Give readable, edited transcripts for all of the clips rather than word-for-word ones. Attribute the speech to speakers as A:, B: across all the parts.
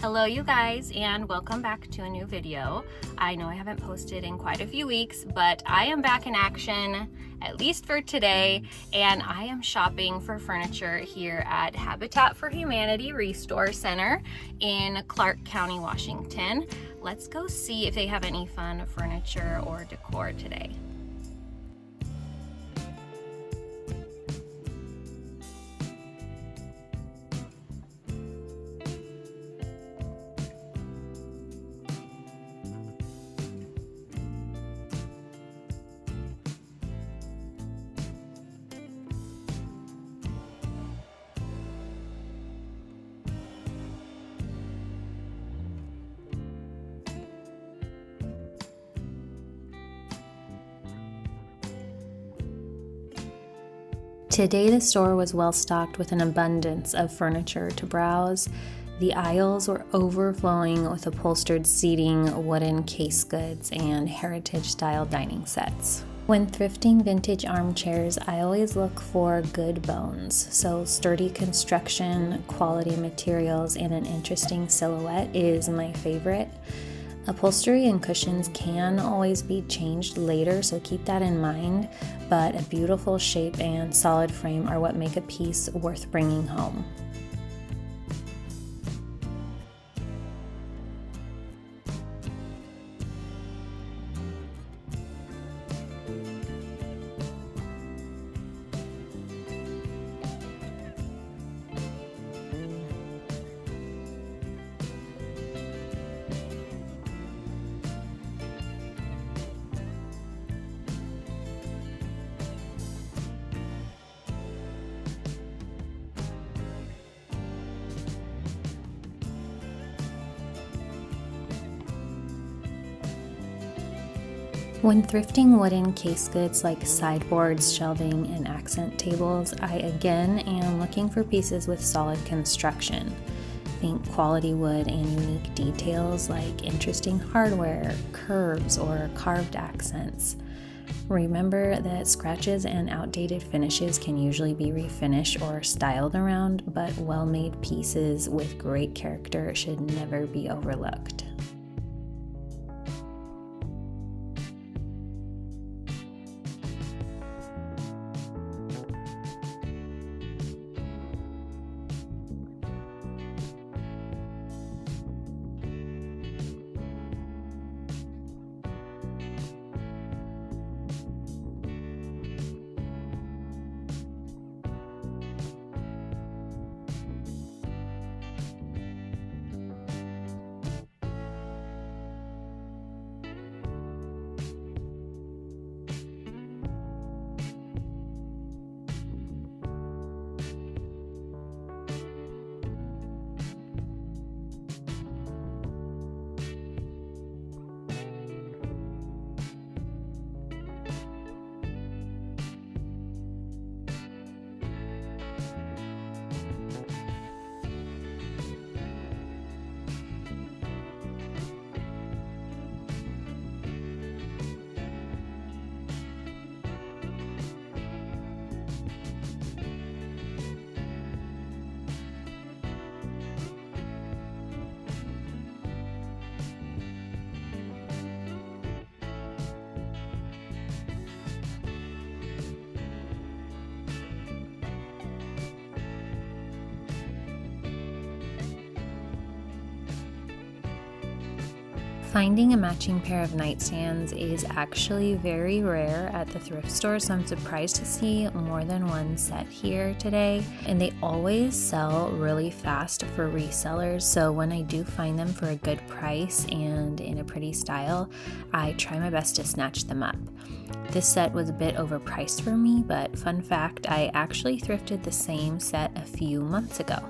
A: Hello you guys, and welcome back to a new video. I know I haven't posted in quite a few weeks, but I am back in action, at least for today, and I am shopping for furniture here at Habitat for Humanity ReStore Center in Clark County, Washington. Let's go see if they have any fun furniture or decor today. Today the store was well stocked with an abundance of furniture to browse. The aisles were overflowing with upholstered seating, wooden case goods, and heritage-style dining sets. When thrifting vintage armchairs, I always look for good bones, so sturdy construction, quality materials, and an interesting silhouette is my favorite. Upholstery and cushions can always be changed later, so keep that in mind, but a beautiful shape and solid frame are what make a piece worth bringing home. When thrifting wooden case goods like sideboards, shelving, and accent tables, I again am looking for pieces with solid construction. Think quality wood and unique details like interesting hardware, curves, or carved accents. Remember that scratches and outdated finishes can usually be refinished or styled around, but well-made pieces with great character should never be overlooked. Finding a matching pair of nightstands is actually very rare at the thrift store, so I'm surprised to see more than one set here today. And they always sell really fast for resellers, so when I do find them for a good price and in a pretty style, I try my best to snatch them up. This set was a bit overpriced for me, but fun fact, I actually thrifted the same set a few months ago.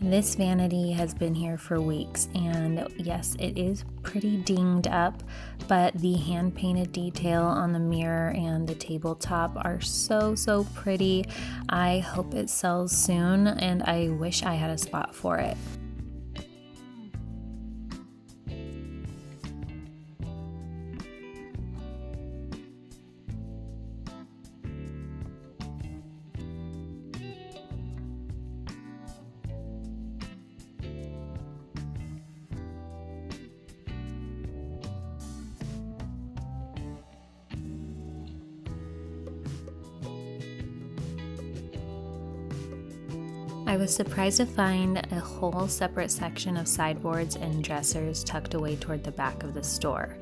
A: This vanity has been here for weeks, and yes, it is pretty dinged up, but the hand-painted detail on the mirror and the tabletop are so pretty. I hope it sells soon, and I wish I had a spot for it. I was surprised to find a whole separate section of sideboards and dressers tucked away toward the back of the store.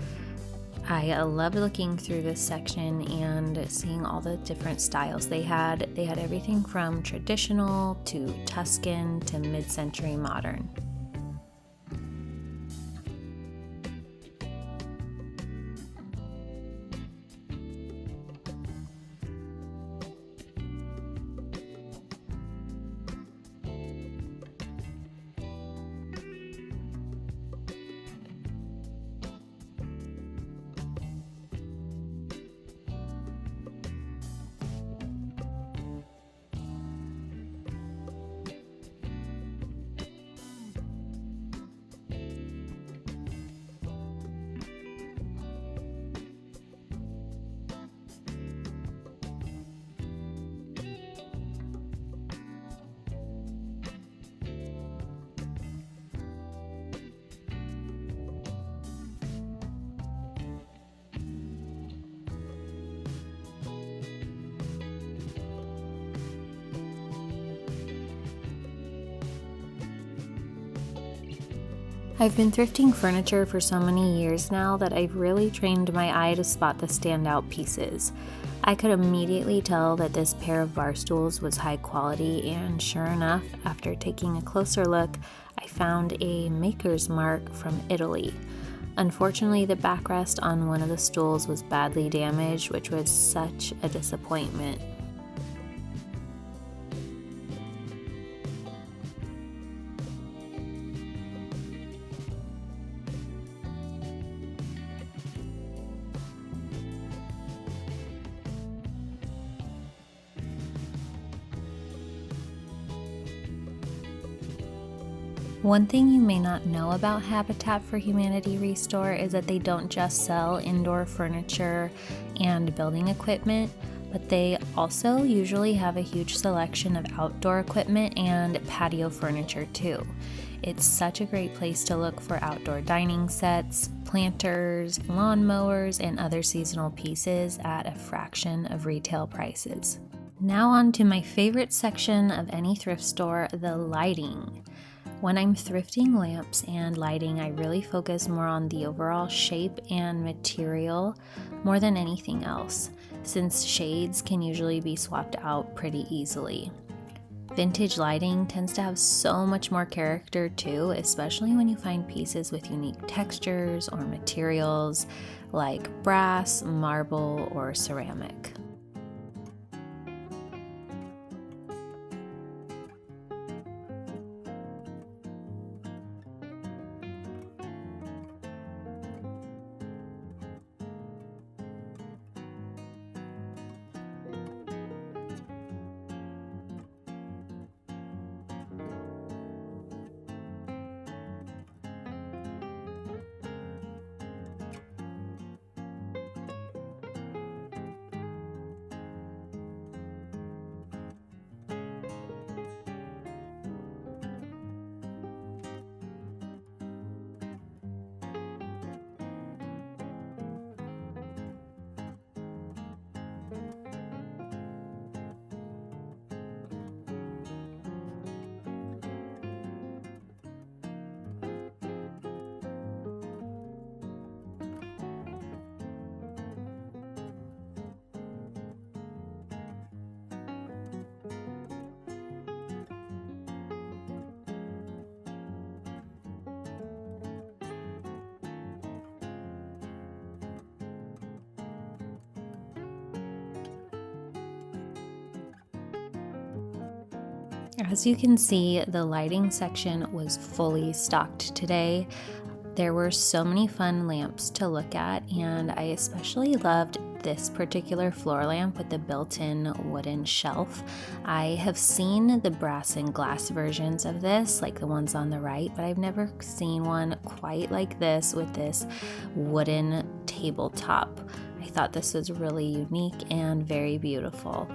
A: I loved looking through this section and seeing all the different styles they had. They had everything from traditional to Tuscan to mid-century modern. I've been thrifting furniture for so many years now that I've really trained my eye to spot the standout pieces. I could immediately tell that this pair of bar stools was high quality, and sure enough, after taking a closer look, I found a maker's mark from Italy. Unfortunately, the backrest on one of the stools was badly damaged, which was such a disappointment. One thing you may not know about Habitat for Humanity ReStore is that they don't just sell indoor furniture and building equipment, but they also usually have a huge selection of outdoor equipment and patio furniture too. It's such a great place to look for outdoor dining sets, planters, lawnmowers, and other seasonal pieces at a fraction of retail prices. Now on to my favorite section of any thrift store, the lighting. When I'm thrifting lamps and lighting, I really focus more on the overall shape and material more than anything else, since shades can usually be swapped out pretty easily. Vintage lighting tends to have so much more character too, especially when you find pieces with unique textures or materials like brass, marble, or ceramic. As you can see, the lighting section was fully stocked today. There were so many fun lamps to look at, and I especially loved this particular floor lamp with the built-in wooden shelf. I have seen the brass and glass versions of this, like the ones on the right, but I've never seen one quite like this with this wooden tabletop. I thought this was really unique and very beautiful.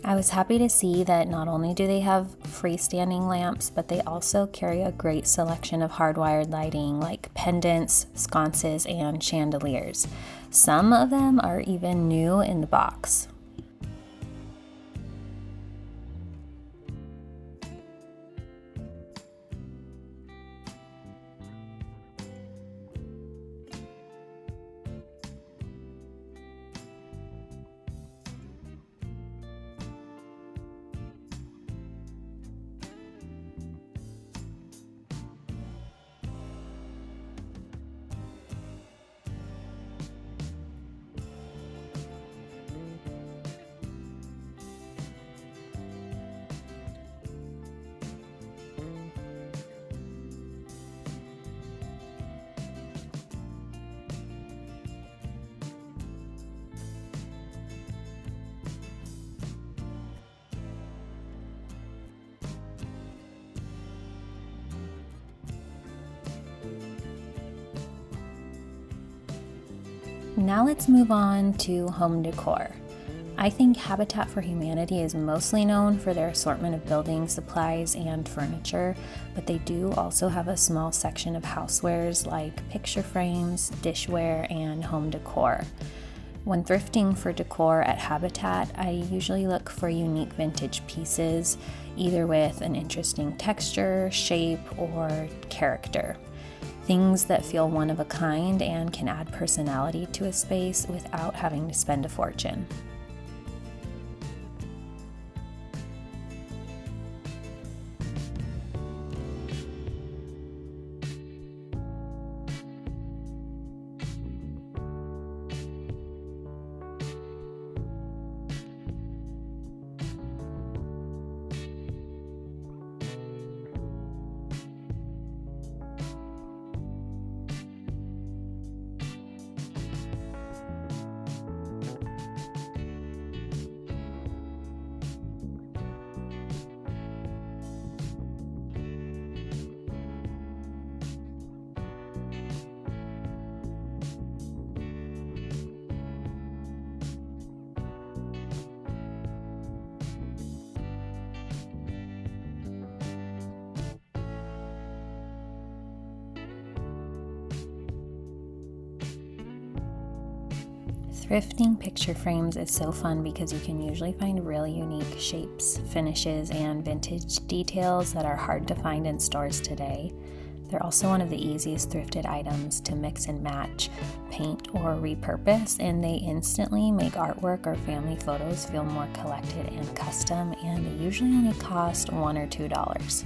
A: I was happy to see that not only do they have freestanding lamps, but they also carry a great selection of hardwired lighting like pendants, sconces, and chandeliers. Some of them are even new in the box. Now let's move on to home decor. I think Habitat for Humanity is mostly known for their assortment of building supplies and furniture, but they do also have a small section of housewares like picture frames, dishware, and home decor. When thrifting for decor at Habitat, I usually look for unique vintage pieces, either with an interesting texture, shape, or character. Things that feel one of a kind and can add personality to a space without having to spend a fortune. Thrifting picture frames is so fun because you can usually find really unique shapes, finishes, and vintage details that are hard to find in stores today. They're also one of the easiest thrifted items to mix and match, paint, or repurpose, and they instantly make artwork or family photos feel more collected and custom, and they usually only cost $1 or $2.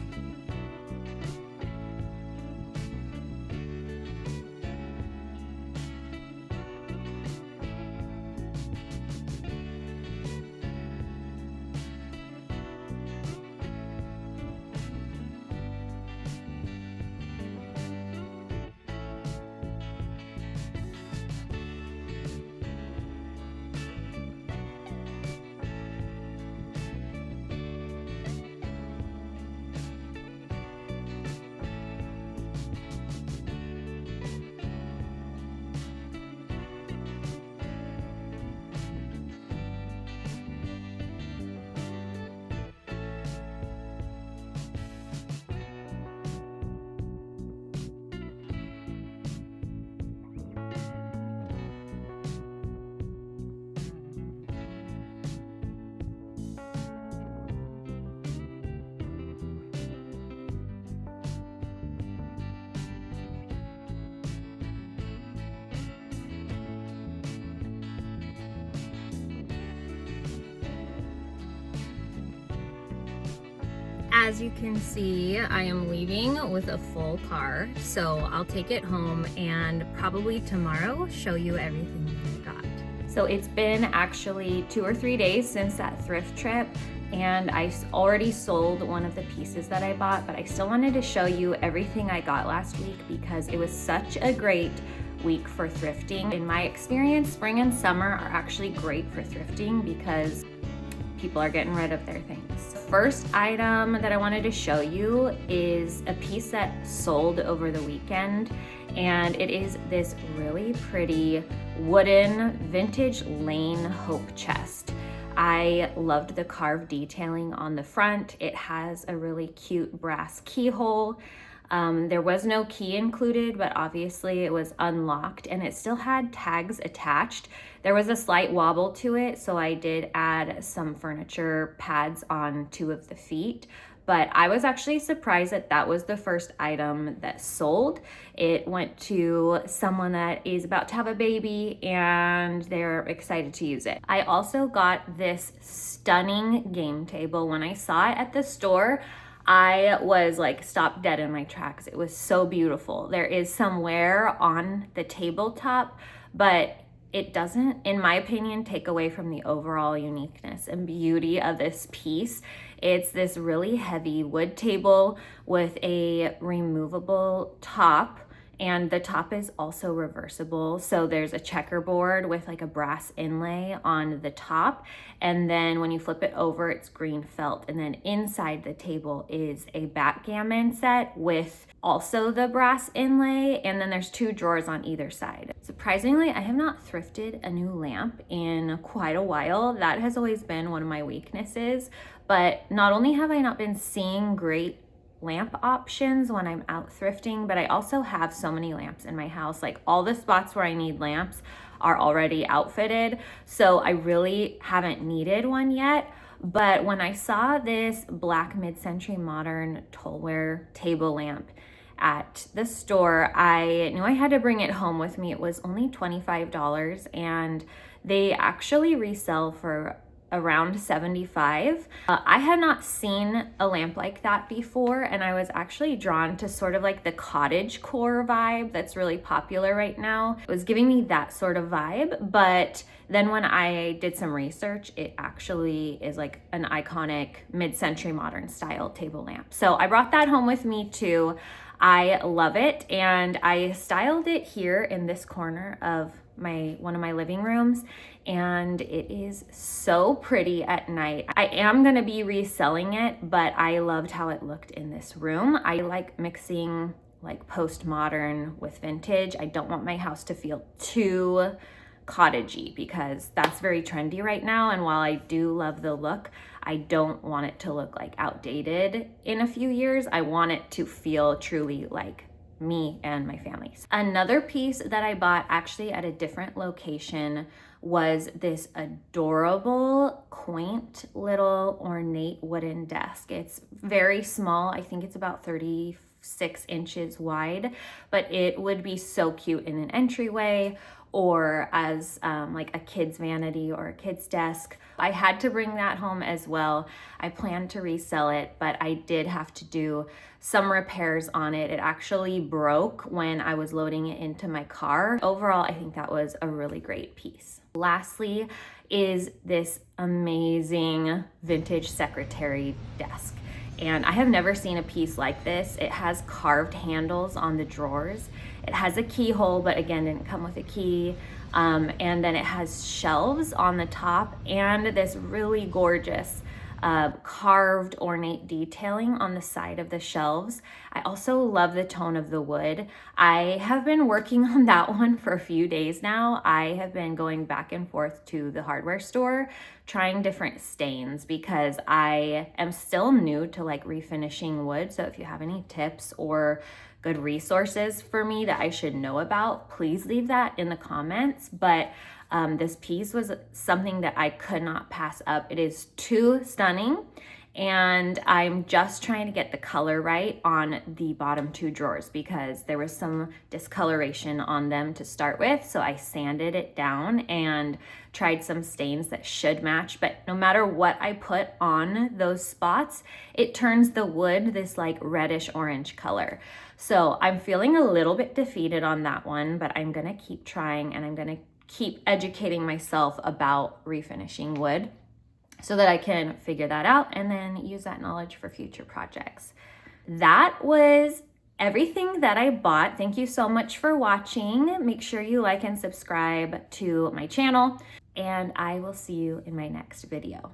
A: As you can see, I am leaving with a full car, so I'll take it home and probably tomorrow show you everything that I got. So it's been actually 2 or 3 days since that thrift trip, and I already sold one of the pieces that I bought, but I still wanted to show you everything I got last week because it was such a great week for thrifting. In my experience, spring and summer are actually great for thrifting because people are getting rid of their things. The first item that I wanted to show you is a piece that sold over the weekend, and it is this really pretty wooden vintage Lane Hope chest. I loved the carved detailing on the front. It has a really cute brass keyhole. There was no key included, but obviously it was unlocked and it still had tags attached. There was a slight wobble to it, so I did add some furniture pads on 2 of the feet. But I was actually surprised that that was the first item that sold. It went to someone that is about to have a baby and they're excited to use it. I also got this stunning game table. When I saw it at the store, I was like stopped dead in my tracks. It was so beautiful. There is some wear on the tabletop, but it doesn't, in my opinion, take away from the overall uniqueness and beauty of this piece. It's this really heavy wood table with a removable top, and the top is also reversible. So there's a checkerboard with like a brass inlay on the top, and then when you flip it over, it's green felt. And then inside the table is a backgammon set with also the brass inlay, and then there's 2 drawers on either side. Surprisingly, I have not thrifted a new lamp in quite a while. That has always been one of my weaknesses, but not only have I not been seeing great lamp options when I'm out thrifting, but I also have so many lamps in my house. Like all the spots where I need lamps are already outfitted, so I really haven't needed one yet. But when I saw this black mid-century modern Tolware table lamp at the store, I knew I had to bring it home with me. It was only $25 and they actually resell for around $75. I had not seen a lamp like that before, and I was actually drawn to sort of like the cottage core vibe that's really popular right now. It was giving me that sort of vibe, but then when I did some research, it actually is like an iconic mid-century modern style table lamp. So I brought that home with me too. I love it, and I styled it here in this corner of one of my living rooms, and it is so pretty at night. I am gonna be reselling it, but I loved how it looked in this room. I like mixing like postmodern with vintage. I don't want my house to feel too cottagey because that's very trendy right now, and while I do love the look, I don't want it to look like outdated in a few years. I want it to feel truly like me and my family. Another piece that I bought actually at a different location was this adorable, quaint little ornate wooden desk. It's very small. I think it's about 36 inches wide, but it would be so cute in an entryway or as like a kid's vanity or a kid's desk. I had to bring that home as well. I planned to resell it, but I did have to do some repairs on it. It actually broke when I was loading it into my car. Overall, I think that was a really great piece. Lastly is this amazing vintage secretary desk. And I have never seen a piece like this. It has carved handles on the drawers. It has a keyhole, but again, didn't come with a key. And then it has shelves on the top and this really gorgeous carved ornate detailing on the side of the shelves. I also love the tone of the wood. I have been working on that one for a few days now. I have been going back and forth to the hardware store trying different stains because I am still new to like refinishing wood. So if you have any tips or good resources for me that I should know about, please leave that in the comments. But this piece was something that I could not pass up. It is too stunning, and I'm just trying to get the color right on the bottom two drawers because there was some discoloration on them to start with. So I sanded it down and tried some stains that should match, but no matter what I put on those spots, it turns the wood this like reddish orange color. So I'm feeling a little bit defeated on that one, but I'm gonna keep trying and I'm gonna keep educating myself about refinishing wood so that I can figure that out and then use that knowledge for future projects. That was everything that I bought. Thank you so much for watching. Make sure you like and subscribe to my channel, and I will see you in my next video.